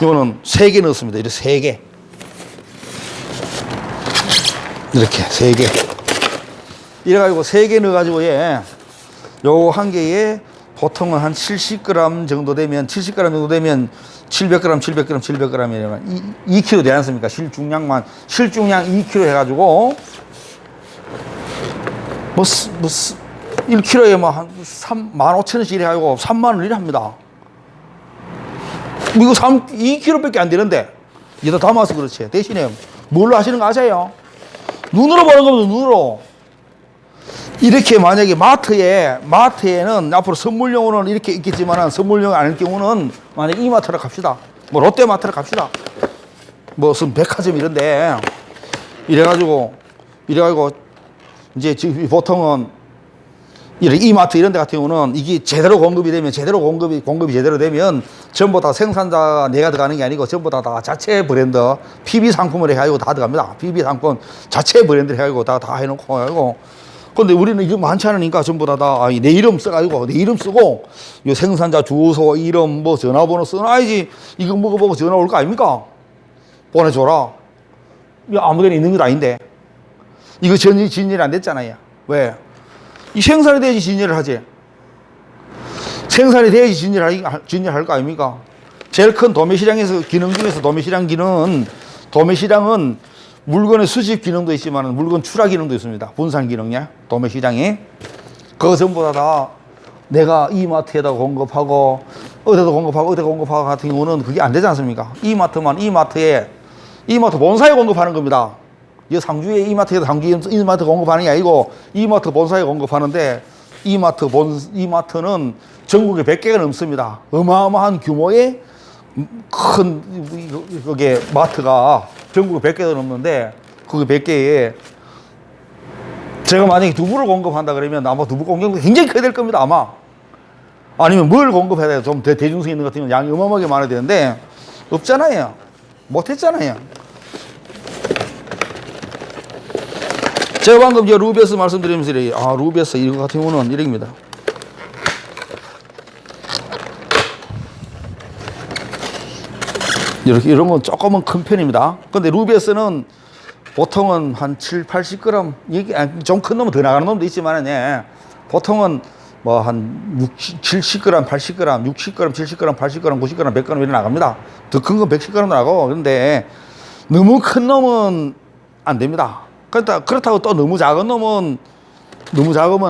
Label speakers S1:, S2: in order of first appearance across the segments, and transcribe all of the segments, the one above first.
S1: 이거는 3개 넣었습니다. 이렇게 3개. 이렇게 3개. 이래가지고 3개 넣어가지고 요 한 개에 보통은 한 70g 정도 되면 70g 정도 되면 700g, 700g, 700g이면 2kg 되지 않습니까? 실중량 2kg 해가지고 뭐 1kg에 뭐 한 15,000원씩 이래가지고 30,000원 이래 합니다. 이거 2kg밖에 안 되는데 이거 담아서 그렇지. 대신에 뭘로 하시는 거 아세요? 눈으로 보는 겁니다. 눈으로. 이렇게 만약에 마트에는 앞으로 선물용으로는 이렇게 있겠지만 선물용 아닐 경우는 만약에 이마트로 갑시다. 뭐 롯데마트로 갑시다. 무슨 백화점 이런데 이래가지고 이제 지금 보통은 이렇게 이마트 이런 데 같은 경우는 이게 제대로 공급이 되면 공급이 제대로 되면 전부 다 생산자가 내가 들어가는 게 아니고 전부 다 자체 브랜드 PB 상품을 해가지고 다 들어갑니다. PB 상품 자체 브랜드를 해가지고 다 해놓고 해가지고 근데 우리는 이거 많지 않으니까 전부 다 내 이름 써가지고 내 이름 쓰고 이 생산자 주소 이름 뭐 전화번호 써놔야지 이거 먹어보고 전화 올 거 아닙니까? 보내줘라. 이거 아무데나 있는 게 아닌데 이거 진열이 안 됐잖아요. 왜? 이 생산이 돼야지 진열을 하지. 생산이 돼야지 진열할 거 아닙니까? 제일 큰 도매시장에서 기능 중에서 도매시장은 물건의 수집 기능도 있지만 물건 출하 기능도 있습니다. 분산 기능이야. 도매시장이. 그거 전부 다 내가 이마트에다 공급하고 어디다 공급하고 같은 경우는 그게 안 되지 않습니까? 이마트 본사에 공급하는 겁니다. 이 상주에 이마트에다 이마트 공급하는 게 아니고 이마트 본사에 공급하는데 이마트는 전국에 100개가 넘습니다. 어마어마한 규모의 큰 그게 마트가 전국에 100개가 넘는데 그 100개에 제가 만약에 두부를 공급한다 그러면 아마 두부 공급이 굉장히 크게 될 겁니다. 아마 아니면 뭘 공급해야 돼요? 좀 대중성 있는 것 같으면 양이 어마어마하게 많아야 되는데 없잖아요. 못했잖아요. 제가 방금 루베스 말씀드리면서 루베스 이거 같은 경우는 이렇습니다. 이렇게 이런 건 조금은 큰 편입니다. 근데 루베스는 보통은 한 7, 80g 이게 좀 큰 놈은 더 나가는 놈도 있지만 보통은 뭐 한 70g, 80g, 60g, 70g, 80g, 90g, 100g 이렇게 나갑니다. 더 큰 건 110g 나가고 그런데 너무 큰 놈은 안 됩니다. 그렇다고 또 너무 작으면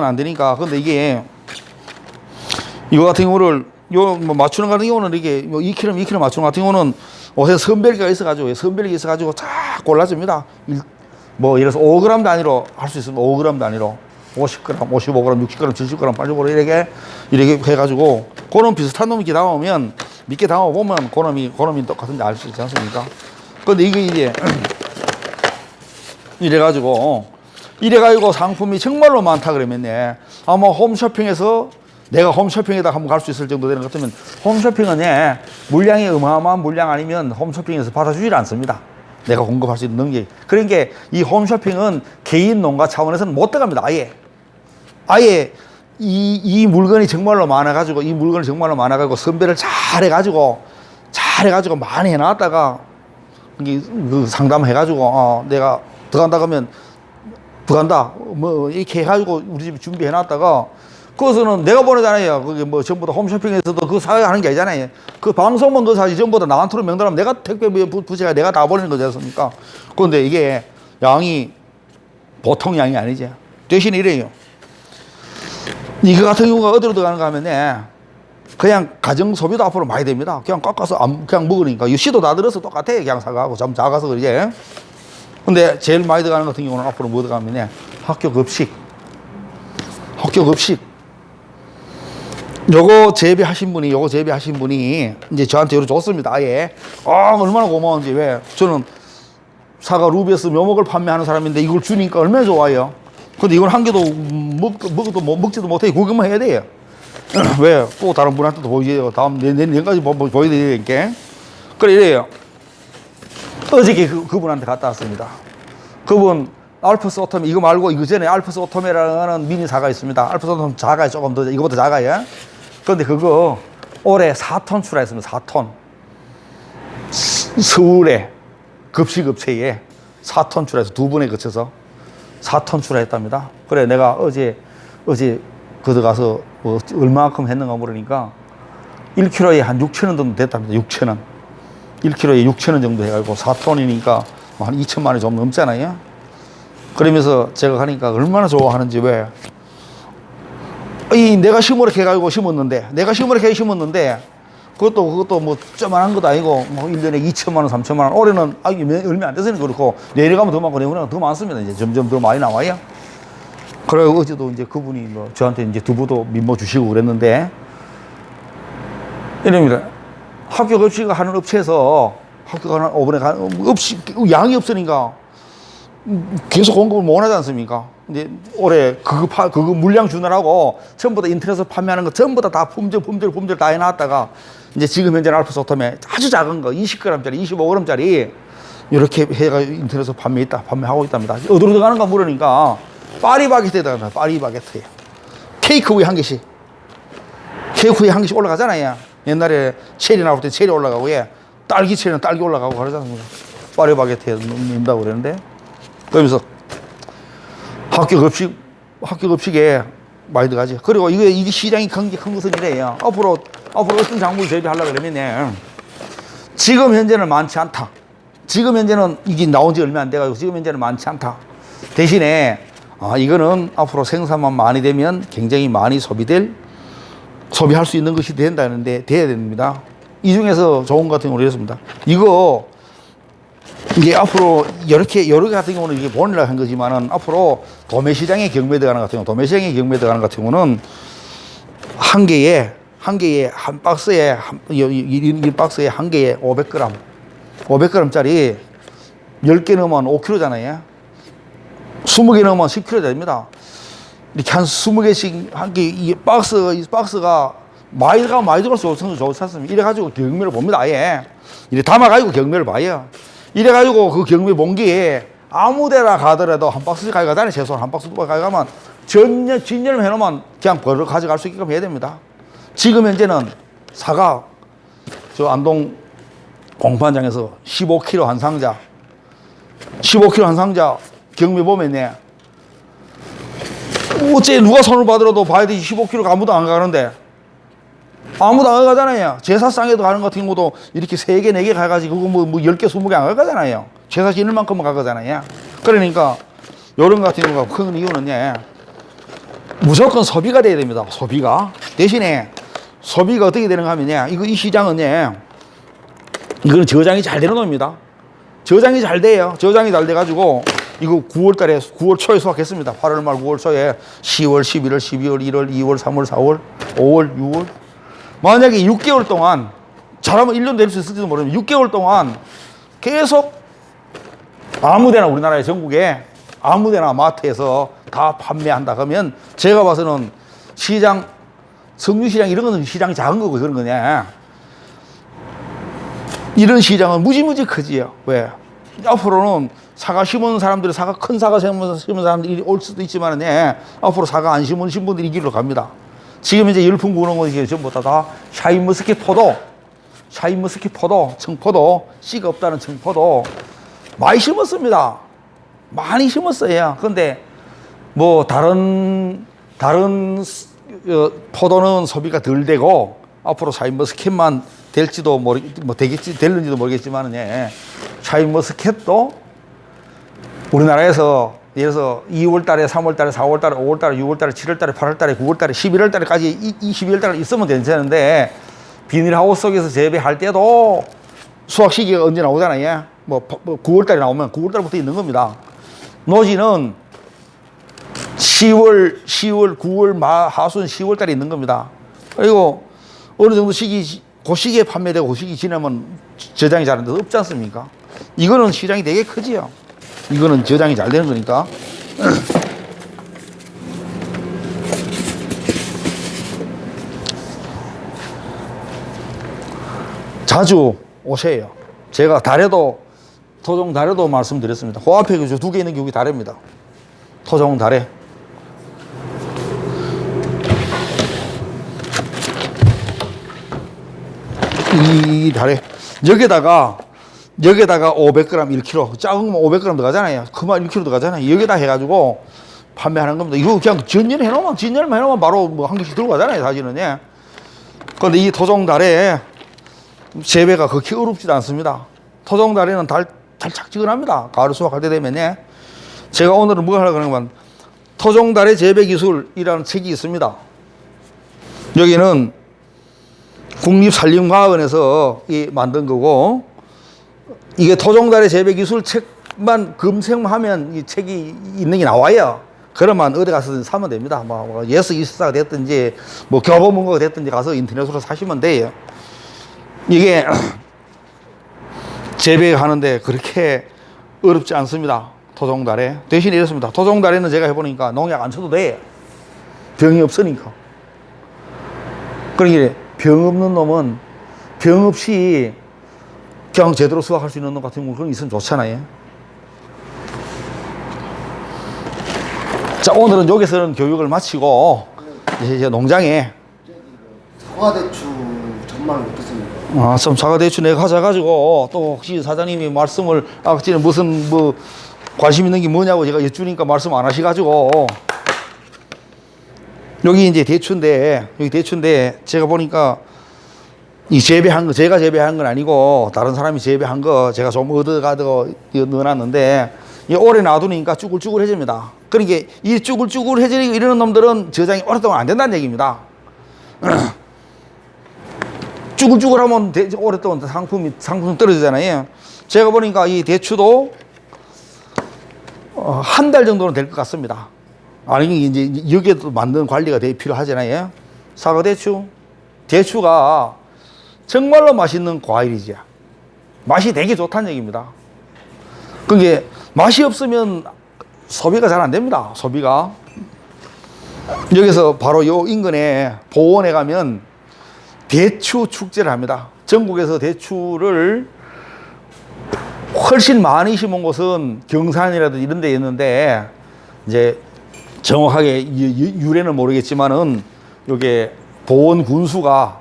S1: 안 되니까. 근데 이게 이거 같은 경우를 뭐 맞추는 같은 경우는 이게 2kg 맞추는 같은 경우는 옷에 선별기가 있어가지고 쫙 골라줍니다. 뭐 예를 들어서 5g 단위로 할 수 있으면 5g 단위로 50g, 55g, 60g, 70g, 80g 이렇게 해가지고 그놈 비슷한 놈이 나오면 밑에 담아보면 그놈이 똑같은지 알 수 있지 않습니까? 근데 이게 이래가지고 상품이 정말로 많다 그러면 아마 홈쇼핑에서 내가 홈쇼핑에다 한번 갈 수 있을 정도 되는 것 같으면 홈쇼핑은 물량이 어마어마한 물량 아니면 홈쇼핑에서 받아주질 않습니다. 내가 공급할 수 있는 능력이. 그러니까 이 홈쇼핑은 개인 농가 차원에서는 못 들어갑니다. 아예 이 물건이 정말로 많아가지고 선별을 잘 해가지고 많이 해놨다가 그 상담해가지고 내가 들어간다 그러면 들어간다 뭐 이렇게 해가지고 우리 집에 준비해놨다가 그것은 내가 보내잖아요. 그게 뭐 전부 다 홈쇼핑에서도 그거 사야 하는 게 아니잖아요. 그 방송만 그거 사지 전부 다 나한테로 명단하면 내가 택배 부채가 내가 다 보내는 거지 않습니까? 그런데 이게 양이 보통 양이 아니죠. 대신에 이래요. 이거 같은 경우가 어디로 들어가는가 하면 그냥 가정 소비도 앞으로 많이 됩니다. 그냥 깎아서 그냥 먹으니까. 씨도 다 들어서 똑같아요. 그냥 사가고 좀 작아서 그러지. 근데 제일 많이 들어가는 같은 경우는 앞으로 뭐 들어가면 학교 급식. 요거 재배하신 분이 이제 저한테 요거 줬습니다. 아예. 얼마나 고마운지. 왜? 저는 사과 루베스 묘목을 판매하는 사람인데 이걸 주니까 얼마나 좋아요. 근데 이걸 한 개도 먹지도 못해. 구경만 해야 돼요. 왜? 또 다른 분한테도 보여줘요. 다음 내년까지 보여야 되니까. 그래, 이래요. 어저께 그분한테 갔다 왔습니다. 그분, 알프스 오토메, 이거 말고 이거 전에 알프스 오토메라는 미니 사과 있습니다. 알프스 오토메 작아요. 조금 더, 이거보다 작아요. 그런데 그거 올해 4톤 출하했습니다. 4톤. 서울에 급식업체에 4톤 출하해서 2번에 거쳐서 4톤 출하했답니다. 그래 내가 어제 거기 가서 뭐 얼마만큼 했는가 모르니까 1kg에 한 6,000원 정도 됐답니다. 6,000원. 1kg에 6,000원 정도 해가지고 4톤이니까 한 2천만 원이 좀 넘잖아요. 그러면서 제가 가니까 얼마나 좋아하는지 왜. 내가 시무룩 해가지고 심었는데, 그것도 뭐 조그만한 것도 아니고, 뭐 1년에 2천만 원, 3천만 원. 올해는, 얼마 안 돼서는 그렇고, 내려가면 더 많고, 내년에는 더 많습니다. 이제 점점 더 많이 나와요. 그래서 어제도 이제 그분이 뭐 저한테 이제 두부도 민모 주시고 그랬는데, 이럽니다. 학교 급식 하는 업체에서 학교 가는 오븐에 양이 없으니까 계속 공급을 못 하지 않습니까? 이제 올해 그거 물량 주느라고 전부 다 인터넷에서 판매하는 거 전부 다 품절 다 해놨다가 이제 지금 현재 알프소톰에 아주 작은 거 20g짜리, 25g짜리 이렇게 해가 인터넷에서 판매하고 있답니다. 어디로 들어가는가 물으니까 파리바게트에다가 파리바게트에 케이크 위에 한 개씩 올라가잖아요. 옛날에 체리 나올 때 체리 올라가고 딸기 체리는 딸기 올라가고 그러지 않습니까? 파리바게트에 넣는다고 그러는데 그러면서 학교 급식에 많이 들어가지. 그리고 이게 시장이 큰 것은 이래요. 앞으로 어떤 작물을 재배하려고 그러면 지금 현재는 많지 않다. 지금 현재는 이게 나온 지 얼마 안 돼가지고 지금 현재는 많지 않다. 대신에 이거는 앞으로 생산만 많이 되면 굉장히 많이 소비할 수 있는 것이 돼야 됩니다. 이 중에서 좋은 것 같은 경우는 이렇습니다. 이게 앞으로 여러 개 같은 경우는 이게 보내려고 한 거지만은 앞으로 도매시장에 경매 들어가는 같은 경우는 한 개에 한 박스에 이 박스에 한 개에 500g짜리 10개 넣으면 5kg잖아요. 20개 넣으면 10kg 됩니다. 이렇게 한 20개씩 한 개 이 박스가 많이 들어갈수록 좋지 않습니까? 이래가지고 경매를 봅니다. 아예 이래 담아가지고 경매를 봐요. 이래가지고 그 경매 본기에 아무 데나 가더라도 한 박스씩 가져가잖아요. 최소한 한 박스 가져가면 진열을 해놓으면 그냥 버릇 가져갈 수 있게끔 해야 됩니다. 지금 현재는 사과 저 안동 공판장에서 15kg 한 상자 경매 보면 어째 누가 손을 받으러도 봐야 되지 15kg 아무도 안 가는데 아무도 안 가잖아요. 제사상에도 가는 것 같은 경우도 이렇게 3개, 4개 가가지고 그거 뭐 10개, 20개 안 가잖아요. 제사 지낼 만큼만 가거잖아요. 그러니까 요런 같은 경우가 큰 이유는 무조건 소비가 돼야 됩니다. 소비가. 대신에 소비가 어떻게 되는가 하면 이 시장은 이거는 저장이 잘 되는 놈입니다. 저장이 잘 돼요. 저장이 잘 돼가지고 이거 9월 초에 수확했습니다. 8월 말 9월 초에 10월, 11월, 12월, 1월, 2월, 3월, 4월, 5월, 6월 만약에 6개월 동안 잘하면 1년 될 수 있을지도 모르지만 6개월 동안 계속 아무데나 우리나라의 전국에 아무데나 마트에서 다 판매한다 그러면 제가 봐서는 석류시장 이런 거는 시장이 작은 거고 그런 거냐. 이런 시장은 무지무지 크지요. 왜? 앞으로는 사과 심은 사람들이 큰 사과 심은 사람들이 올 수도 있지만 앞으로 사과 안 심으신 분들이 이 길로 갑니다. 지금 이제 열풍 부는 것이 전부 다 샤인머스켓 포도, 청포도, 씨가 없다는 청포도 많이 심었습니다. 많이 심었어요. 근데 뭐 다른 포도는 소비가 덜 되고 앞으로 샤인머스켓만 될지도 될는지도 모르겠지만은 샤인머스켓도 우리나라에서 예를 들어서 2월달에, 3월달에, 4월달에, 5월달에, 6월달에, 7월달에, 8월달에, 9월달에, 11월달까지 이 12월달에 있으면 괜찮은데 비닐하우스 속에서 재배할 때도 수확 시기가 언제 나오잖아요. 뭐 9월달에 나오면 9월달부터 있는 겁니다. 노지는 10월, 9월, 하순, 10월달에 있는 겁니다. 그리고 어느 정도 그 시기에 판매되고 그 시기 지나면 저장이 잘 안 돼서 없지 않습니까? 이거는 시장이 되게 크지요. 이거는 저장이 잘 되는 거니까. 자주 오세요. 제가 토종 다래도 말씀드렸습니다. 그 앞에 2개 있는 게 여기 다래입니다. 토종 다래. 이 다래. 여기다가 여기에다가 500g 1kg, 작은 거 500g 들어가잖아요. 그만 1kg 들어가잖아요. 여기다 해가지고 판매하는 겁니다. 이거 그냥 진열만 해놓으면 바로 뭐 한 개씩 들고 가잖아요, 사실은. 예. 그런데 이 토종다래 재배가 그렇게 어렵지도 않습니다. 토종다래는 달짝지근합니다. 가을 수확할 때 되면. 예. 제가 오늘은 뭐 하려고 하는 건 토종다래 재배 기술이라는 책이 있습니다. 여기는 국립산림과학원에서 만든 거고, 이게 토종다래 재배 기술 책만 검색만 하면 이 책이 있는 게 나와요. 그러면 어디 가서 사면 됩니다. 뭐 예스24가 됐든지 뭐 교보문고가 됐든지 가서 인터넷으로 사시면 돼요. 이게 재배하는데 그렇게 어렵지 않습니다. 토종다래. 대신에 이렇습니다. 토종다래는 제가 해보니까 농약 안 쳐도 돼요. 병이 없으니까. 그러니까 병 없는 놈은 병 없이 그냥 제대로 수확할 수 있는 놈 같은 경우는 그런 게 있으면 좋잖아요. 자, 오늘은 여기서는 교육을 마치고 이제 농장에
S2: 사과대추 전망이 어떻습니까?
S1: 좀 사과대추 내가 가져가지고 또 혹시 사장님이 말씀을 아까 무슨 뭐 관심 있는 게 뭐냐고 제가 여쭈니까 말씀 안 하셔가지고 여기 이제 대추인데 제가 보니까 이 재배한 거 제가 재배한 건 아니고 다른 사람이 재배한 거 제가 좀 얻어가지고 넣어놨는데 오래 놔두니까 쭈글쭈글해집니다. 그러니까 이 쭈글쭈글해지고 이러는 놈들은 저장이 오랫동안 안 된다는 얘기입니다. 쭈글쭈글하면 오랫동안 상품 떨어지잖아요. 제가 보니까 이 대추도 한 달 정도는 될 것 같습니다. 아니 이제 여기에도 만드는 관리가 되게 필요하잖아요. 대추가 정말로 맛있는 과일이죠. 맛이 되게 좋다는 얘기입니다. 그게 맛이 없으면 소비가 잘 안 됩니다. 소비가. 여기서 바로 요 인근에 보원에 가면 대추 축제를 합니다. 전국에서 대추를 훨씬 많이 심은 곳은 경산이라든지 이런 데 있는데 이제 정확하게 유래는 모르겠지만은 요게 보원 군수가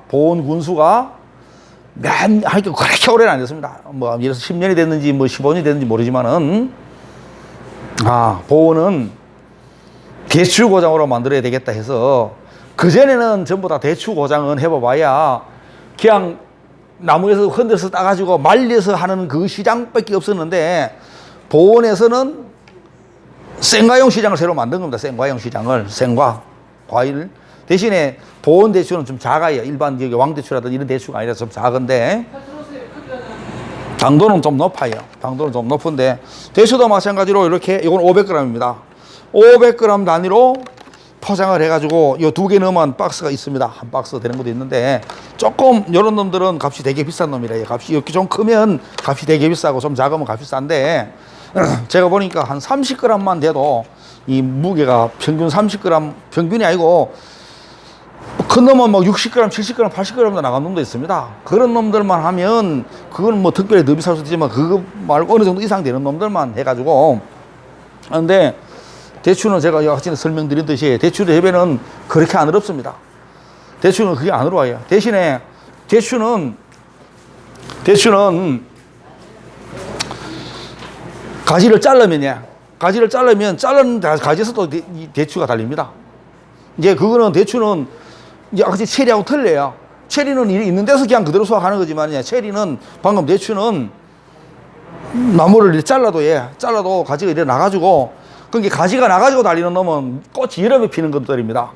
S1: 하여튼 그렇게 오래는 안 됐습니다. 뭐 예를 들어서 10년이 됐는지 뭐 15년이 됐는지 모르지만은 보원은 대추 고장으로 만들어야 되겠다 해서 그전에는 전부 다 대추 고장은 해봐야 그냥 나무에서 흔들어서 따가지고 말려서 하는 그 시장밖에 없었는데 보원에서는 생과용 시장을 새로 만든 겁니다. 생과용 시장을. 생과 과일 대신에 보온 대추는 좀 작아요. 일반 왕대추라든지 이런 대추가 아니라 좀 작은데 당도는 좀 높아요. 당도는 좀 높은데 대추도 마찬가지로 이렇게 이건 500g입니다. 500g 단위로 포장을 해가지고 요 2개 넣으면 박스가 있습니다. 한 박스 되는 것도 있는데 조금 이런 놈들은 값이 되게 비싼 놈이래요. 값이 이렇게 좀 크면 값이 되게 비싸고 좀 작으면 값이 싼데 제가 보니까 한 30g만 돼도 이 무게가 평균 30g 평균이 아니고 큰 놈은 뭐 60g, 70g, 80g도 나간 놈도 있습니다. 그런 놈들만 하면 그건 뭐 특별히 더 비쌀 수도 있지만 그거 말고 어느 정도 이상 되는 놈들만 해가지고 근데 대추는 제가 아까 설명드린 대추 재배는 그렇게 안 어렵습니다. 대추는 그게 안 어려워요. 대신에 대추는 가지를 자르면 자른 가지에서도 대추가 달립니다. 이제 그거는 대추는 이제 아까 체리하고 틀려요. 체리는 있는 데서 그냥 그대로 수확하는 거지만 체리는 방금 대추는 나무를 잘라도 가지가 이래 나가지고 그러니까 가지가 나가지고 달리는 놈은 꽃이 여름에 피는 것들입니다.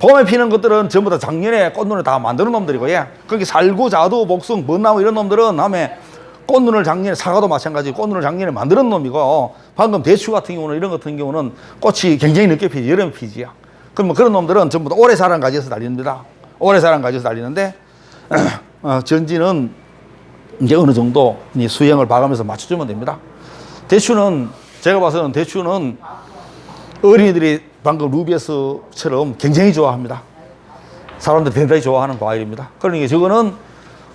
S1: 봄에 피는 것들은 전부 다 작년에 꽃눈을 다 만드는 놈들이고 그러니까 살구, 자두, 복숭, 먼나무 이런 놈들은 다음에 꽃눈을 작년에 사과도 마찬가지 꽃눈을 작년에 만드는 놈이고 방금 대추 같은 경우는 이런 같은 경우는 꽃이 굉장히 늦게 피지 여름에 피지요. 그러면 그런 놈들은 전부 다 오래 자란 가지에서 달리는데 전지는 이제 어느 정도 수형을 봐가면서 맞춰주면 됩니다. 대추는 제가 봐서는 대추는 어린이들이 방금 루비에스처럼 굉장히 좋아합니다. 사람들이 대단히 좋아하는 과일입니다. 그러니까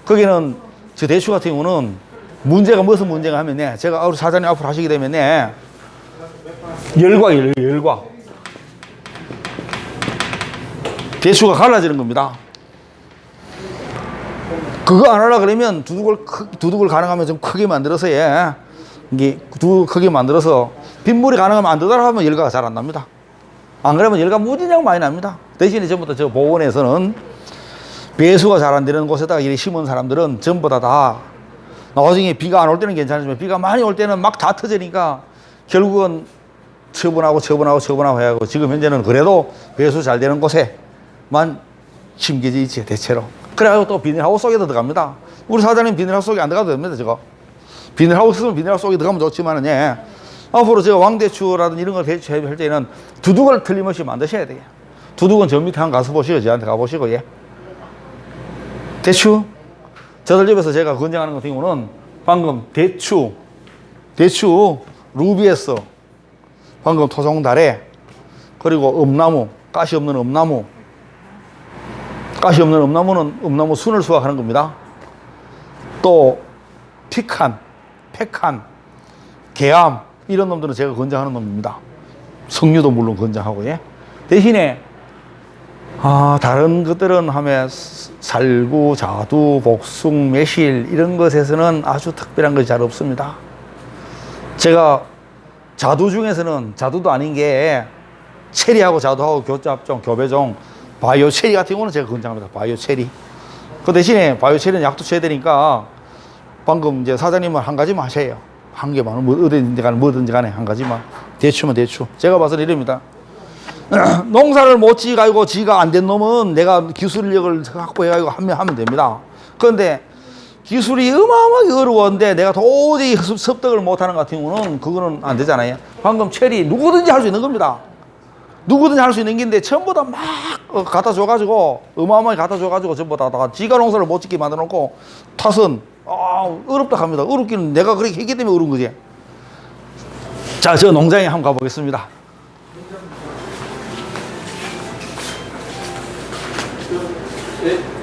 S1: 거기는 저 대추 같은 경우는 무슨 문제가 하면 제가 우리 사장님 앞으로 하시게 되면 열과 대추가 갈라지는 겁니다. 그거 안 하려 그러면 두둑을 가능하면 좀 크게 만들어서 이게 두둑 크게 만들어서 빗물이 가능하면 안 되더라 하면 열가가 잘 안 납니다. 안 그러면 열가 무진장 많이 납니다. 대신에 전부 다 저 보온에서는 배수가 잘 안 되는 곳에다가 이렇게 심은 사람들은 전부 다 나중에 비가 안 올 때는 괜찮지만 비가 많이 올 때는 막 다 터지니까 결국은 처분하고 해야 하고 지금 현재는 그래도 배수 잘 되는 곳에만 심겨져 있지 대체로. 그래가지고 또 비닐하우스 속에도 들어갑니다. 우리 사장님 비닐하우스 속에 안 들어가도 됩니다. 저거 비닐하우스는 비닐하우스 속에 들어가면 좋지만은 앞으로 제가 왕대추라든 이런 걸 배추할 때는 두둑을 틀림없이 만드셔야 돼요. 두둑은 저 밑에 한 가서 보시고 저한테 가보시고 대추 저들 집에서 제가 권장하는 같은 경우는 방금 대추 루비에스 방금 토종다래 그리고 음나무 가시 없는 음나무 음나무는 음나무 순을 수확하는 겁니다. 또 피칸, 페칸, 개암 이런 놈들은 제가 권장하는 놈입니다. 석류도 물론 권장하고 대신에 다른 것들은 하면 살구, 자두, 복숭, 매실 이런 것에서는 아주 특별한 것이 잘 없습니다. 제가 자두 중에서는 자두도 아닌 게 체리하고 자두하고 교잡종, 교배종, 바이오 체리 같은 경우는 제가 권장합니다. 바이오 체리. 그 대신에 바이오 체리는 약도 쳐야 되니까 방금 이제 사장님은 한 가지만 하셔요. 한 개만 뭐든지 간에 한 가지만 대추면 대추. 제가 봐서는 이럽니다. 농사를 못 지가지고 지가 안 된 놈은 내가 기술력을 확보해가지고 하면 됩니다. 그런데 기술이 어마어마하게 어려웠는데 내가 도저히 습득을 못하는 것 같은 경우는 그거는 안 되잖아요. 방금 체리 누구든지 할 수 있는 겁니다. 누구든지 할 수 있는 건데 전부 다 막 갖다 줘가지고 어마어마하게 갖다 줘가지고 전부 다 지가 농사를 못 짓게 만들어 놓고 탓은 어렵다 합니다. 어렵기는 내가 그렇게 했기 때문에 어려운 거지. 자, 저 농장에 한번 가보겠습니다.
S3: 네.